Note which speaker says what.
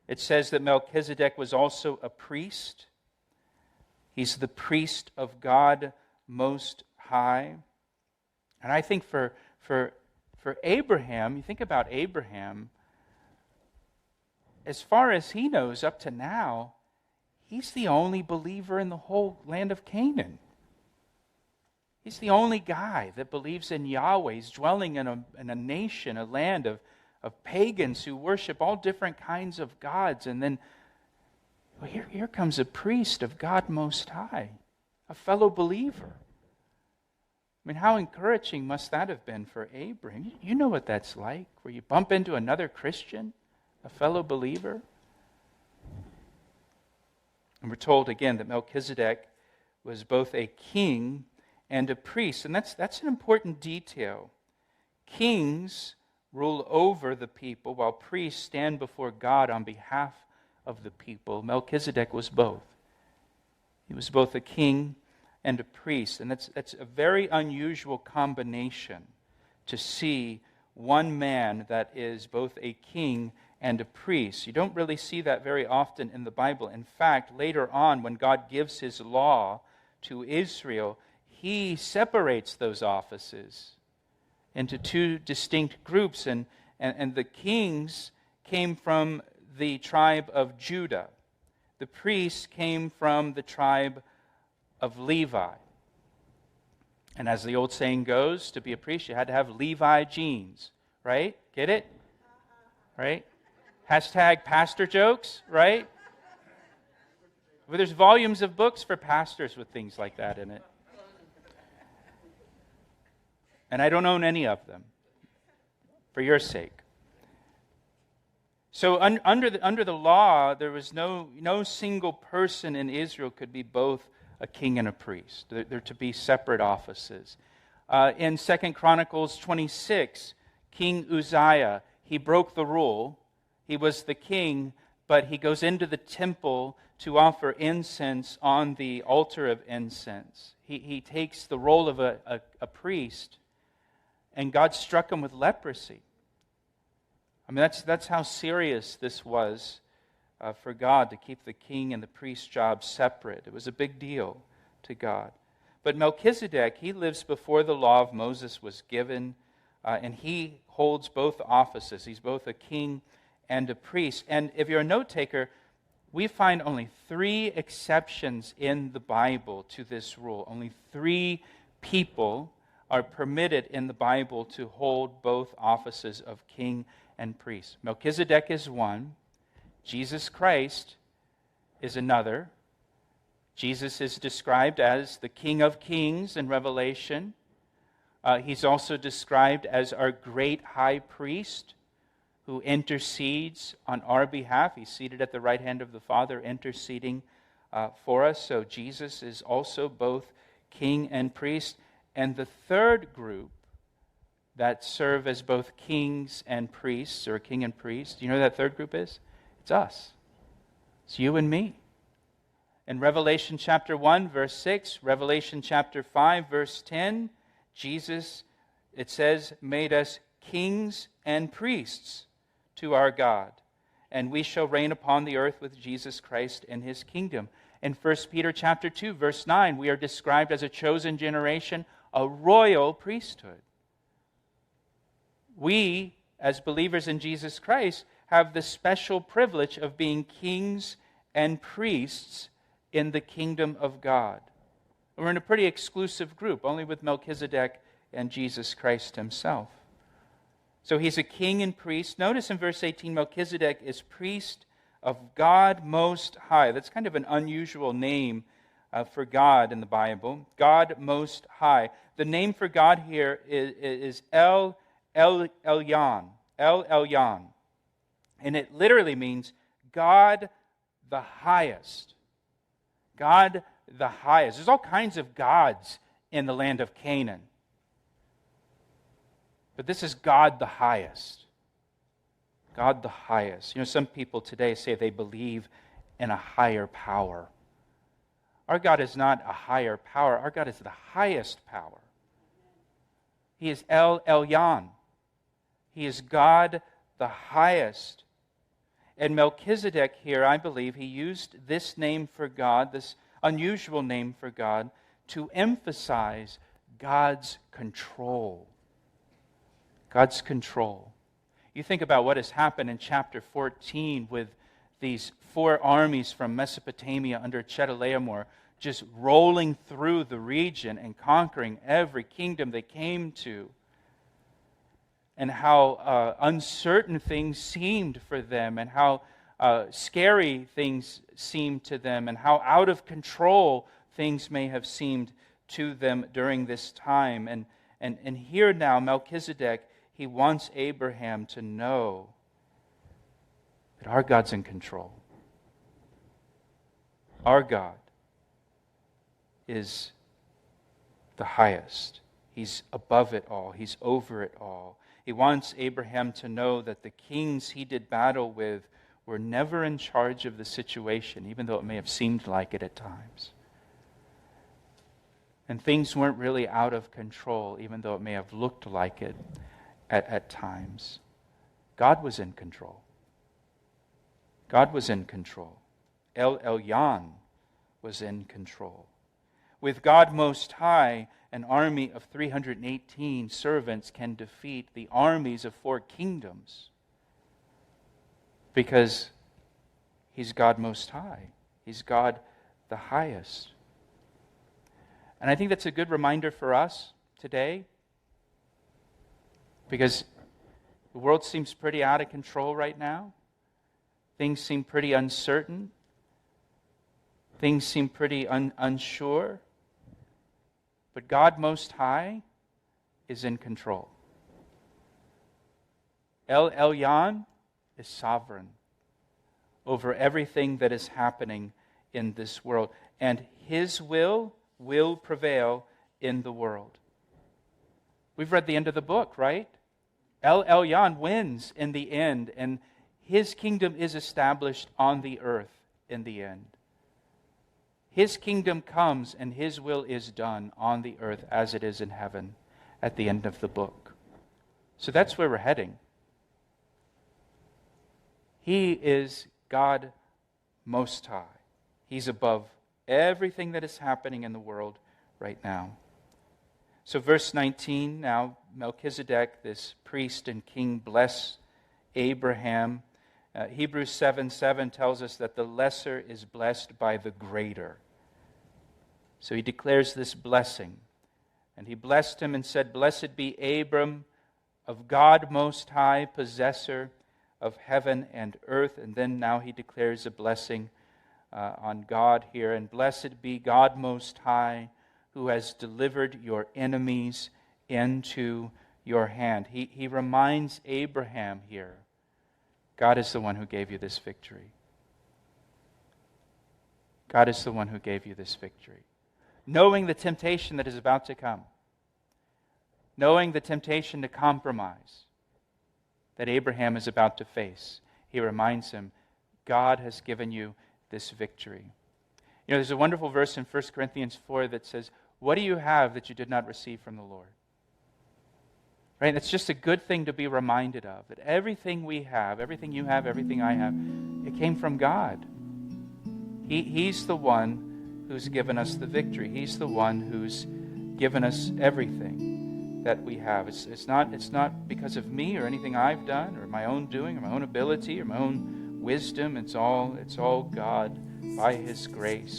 Speaker 1: It says that Melchizedek was also a priest. He's the priest of God Most High. And I think for Abraham, you think about Abraham, as far as he knows up to now, he's the only believer in the whole land of Canaan. He's the only guy that believes in Yahweh. He's dwelling in a nation, a land of pagans who worship all different kinds of gods. And then here comes a priest of God Most High, a fellow believer. I mean, how encouraging must that have been for Abraham? You know what that's like, where you bump into another Christian, a fellow believer. And we're told again that Melchizedek was both a king and a priest. And that's an important detail. Kings rule over the people, while priests stand before God on behalf of the people. Melchizedek was both. He was both a king and a priest. And that's a very unusual combination, to see one man that is both a king and a priest. You don't really see that very often in the Bible. In fact, later on, when God gives His law to Israel, He separates those offices into two distinct groups. And the kings came from the tribe of Judah. The priests came from the tribe of Levi. And as the old saying goes, to be a priest, you had to have Levi genes, right? Get it? Right? Hashtag pastor jokes, right? Well, there's volumes of books for pastors with things like that in it. And I don't own any of them, for your sake. So under the law, there was no single person in Israel could be both a king and a priest. They're to be separate offices. In 2 Chronicles 26, King Uzziah, he broke the rule. He was the king, but he goes into the temple to offer incense on the altar of incense. He takes the role of a priest, and God struck him with leprosy. I mean, that's how serious this was for God, to keep the king and the priest job separate. It was a big deal to God. But Melchizedek, he lives before the law of Moses was given, and he holds both offices. He's both a king and a priest. And if you're a note taker, we find only 3 exceptions in the Bible to this rule. Only 3 people are permitted in the Bible to hold both offices of king and priest. Melchizedek is one. Jesus Christ is another. Jesus is described as the King of Kings in Revelation. He's also described as our great high priest who intercedes on our behalf. He's seated at the right hand of the Father, interceding for us. So Jesus is also both king and priest. And the third group that serve as both kings and priests, or king and priest, do you know who that third group is? It's us. It's you and me. In Revelation chapter 1, verse 6, Revelation chapter 5, verse 10, Jesus, it says, made us kings and priests to our God, and we shall reign upon the earth with Jesus Christ in His kingdom. In 1 Peter chapter 2, verse 9, we are described as a chosen generation, a royal priesthood. We, as believers in Jesus Christ, have the special privilege of being kings and priests in the kingdom of God. We're in a pretty exclusive group, only with Melchizedek and Jesus Christ Himself. So he's a king and priest. Notice in verse 18, Melchizedek is priest of God Most High. That's kind of an unusual name for God in the Bible. God Most High. The name for God here is El Elyon. El Elyon. And it literally means God the highest. God the highest. There's all kinds of gods in the land of Canaan. But this is God the highest. God the highest. You know, some people today say they believe in a higher power. Our God is not a higher power. Our God is the highest power. He is El Elyon. He is God the highest. And Melchizedek here, I believe, he used this name for God, this unusual name for God, to emphasize God's control. God's control. You think about what has happened in chapter 14 with these 4 armies from Mesopotamia under Chedorlaomer just rolling through the region and conquering every kingdom they came to. And how uncertain things seemed for them, and how scary things seemed to them, and how out of control things may have seemed to them during this time. And here now, Melchizedek, he wants Abraham to know that our God's in control. Our God is the highest. He's above it all. He's over it all. He wants Abraham to know that the kings he did battle with were never in charge of the situation, even though it may have seemed like it at times. And things weren't really out of control, even though it may have looked like it at times. God was in control. God was in control. El Elyon was in control. With God Most High, an army of 318 servants can defeat the armies of 4 kingdoms, because He's God Most High. He's God the highest. And I think that's a good reminder for us today, because the world seems pretty out of control right now. Things seem pretty uncertain. Things seem pretty unsure. But God Most High is in control. El Elyon is sovereign over everything that is happening in this world. And His will prevail in the world. We've read the end of the book, right? El Elyon wins in the end, and His kingdom is established on the earth in the end. His kingdom comes and His will is done on the earth as it is in heaven at the end of the book. So that's where we're heading. He is God Most High. He's above everything that is happening in the world right now. So verse 19, now Melchizedek, this priest and king, bless Abraham. Hebrews 7:7 tells us that the lesser is blessed by the greater. So he declares this blessing. And he blessed him and said, "Blessed be Abram of God Most High, possessor of heaven and earth." And then now he declares a blessing on God here. "And blessed be God Most High, who has delivered your enemies into your hand." He reminds Abraham here, God is the one who gave you this victory. God is the one who gave you this victory. Knowing the temptation that is about to come, knowing the temptation to compromise that Abraham is about to face, he reminds him, God has given you this victory. You know, there's a wonderful verse in 1 Corinthians 4 that says, "What do you have that you did not receive from the Lord?" Right? It's just a good thing to be reminded of, that everything we have, everything you have, everything I have, it came from God. He's the one who's given us the victory. He's the one who's given us everything that we have. It's not because of me or anything I've done or my own doing or my own ability or my own wisdom. It's all God by His grace.